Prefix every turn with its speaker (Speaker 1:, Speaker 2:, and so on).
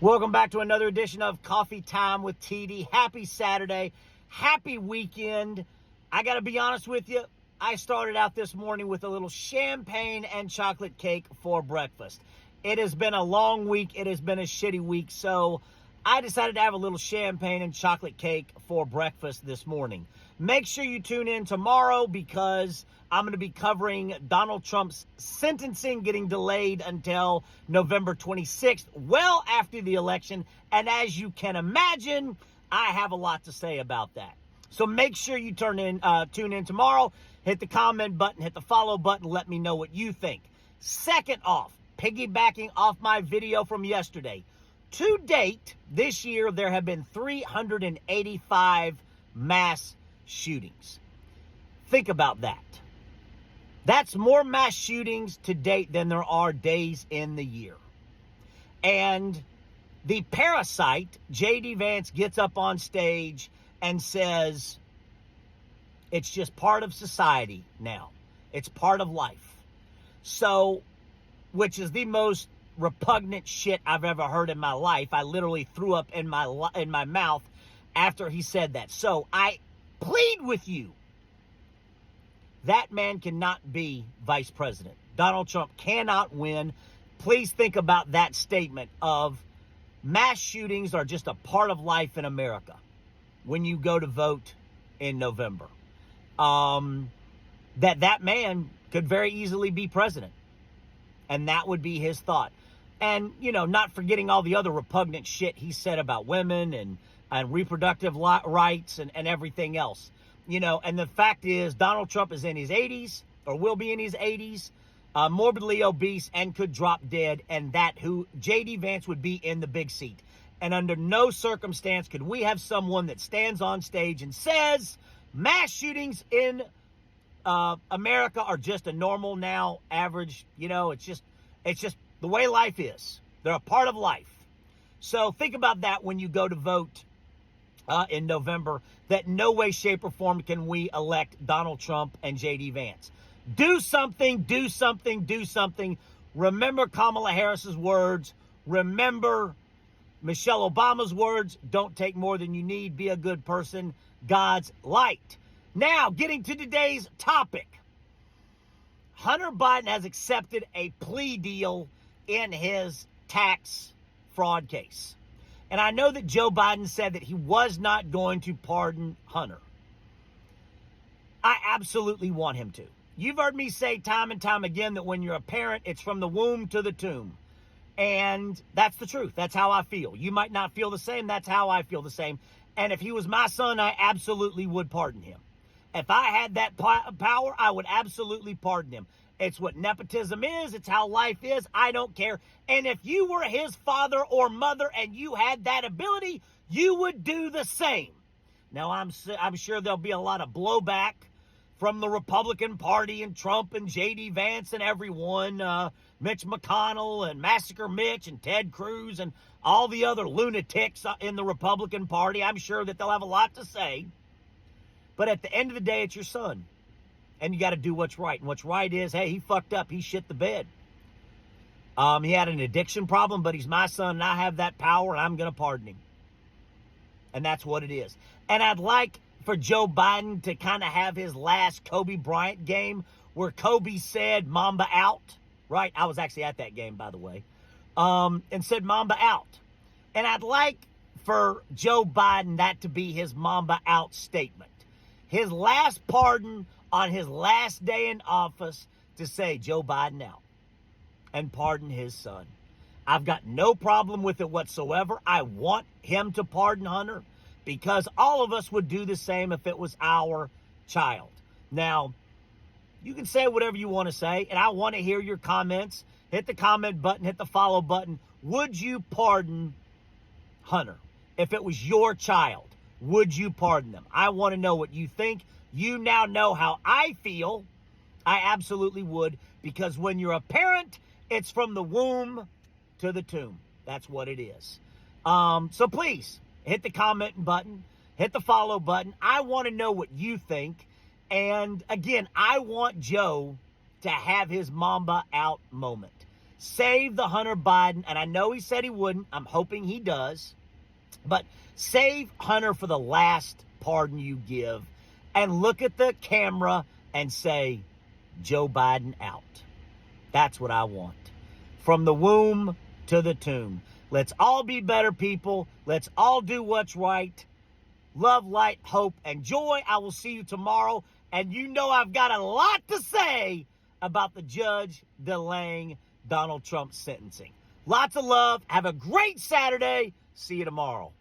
Speaker 1: Welcome back to another edition of Coffee Time with TD. Happy Saturday. Happy weekend. I got to be honest with you. I started out this morning with a little champagne and chocolate cake for breakfast. It has been a long week. It has been a shitty week. So I decided to have a little champagne and chocolate cake for breakfast this morning. Make sure you tune in tomorrow because I'm going to be covering Donald Trump's sentencing getting delayed until November 26th, well after the election. And as you can imagine, I have a lot to say about that. So make sure you tune in tomorrow. Hit the comment button, hit the follow button, let me know what you think. Second off, piggybacking off my video from yesterday. To date, this year, there have been 385 mass shootings. Think about that. That's more mass shootings to date than there are days in the year. And the parasite, J.D. Vance, gets up on stage and says, it's just part of society now. It's part of life. So, which is the most repugnant shit I've ever heard in my life. I literally threw up in my mouth after he said that. So I plead with you. That man cannot be vice president. Donald Trump cannot win. Please think about that statement of mass shootings are just a part of life in America when you go to vote in November. That man could very easily be president. And that would be his thought. And, you know, not forgetting all the other repugnant shit he said about women and reproductive rights and everything else. You know, and the fact is Donald Trump is in his 80s or will be in his 80s, morbidly obese and could drop dead. And that who J.D. Vance would be in the big seat. And under no circumstance could we have someone that stands on stage and says mass shootings in America are just a normal now average, you know, it's just the way life is. They're a part of life. So think about that when you go to vote in November, that no way, shape, or form can we elect Donald Trump and J.D. Vance. Do something, do something, do something. Remember Kamala Harris's words. Remember Michelle Obama's words. Don't take more than you need. Be a good person. God's light. Now, getting to today's topic. Hunter Biden has accepted a plea deal in his tax fraud case. And I know that Joe Biden said that he was not going to pardon Hunter. I absolutely want him to. You've heard me say time and time again that when you're a parent, it's from the womb to the tomb. And that's the truth. That's how I feel. You might not feel the same. That's how I feel the same. And if he was my son, I absolutely would pardon him. If I had that power, I would absolutely pardon him. It's what nepotism is. It's how life is. I don't care. And if you were his father or mother and you had that ability, you would do the same. Now, I'm sure there'll be a lot of blowback from the Republican Party and Trump and J.D. Vance and everyone, Mitch McConnell and Massacre Mitch and Ted Cruz and all the other lunatics in the Republican Party. I'm sure that they'll have a lot to say. But at the end of the day, it's your son. And you got to do what's right. And what's right is, hey, he fucked up. He shit the bed. He had an addiction problem, but he's my son, and I have that power, and I'm going to pardon him. And that's what it is. And I'd like for Joe Biden to kind of have his last Kobe Bryant game where Kobe said, Mamba out. Right? I was actually at that game, by the way. And said, Mamba out. And I'd like for Joe Biden that to be his Mamba out statement. His last pardon on his last day in office to say Joe Biden out and pardon his son. I've got no problem with it whatsoever. I want him to pardon Hunter because all of us would do the same if it was our child. Now, you can say whatever you want to say, and I want to hear your comments. Hit the comment button, hit the follow button. Would you pardon Hunter if it was your child? Would you pardon them? I want to know what you think. You now know how I feel. I absolutely would, because when you're a parent, it's from the womb to the tomb. That's what it is. So please, hit the comment button, hit the follow button. I want to know what you think. And again, I want Joe to have his Mamba out moment. Save the Hunter Biden, and I know he said he wouldn't. I'm hoping he does. But save Hunter for the last pardon you give, and look at the camera and say, Joe Biden out. That's what I want. From the womb to the tomb. Let's all be better people. Let's all do what's right. Love, light, hope, and joy. I will see you tomorrow. And you know I've got a lot to say about the judge delaying Donald Trump's sentencing. Lots of love. Have a great Saturday. See you tomorrow.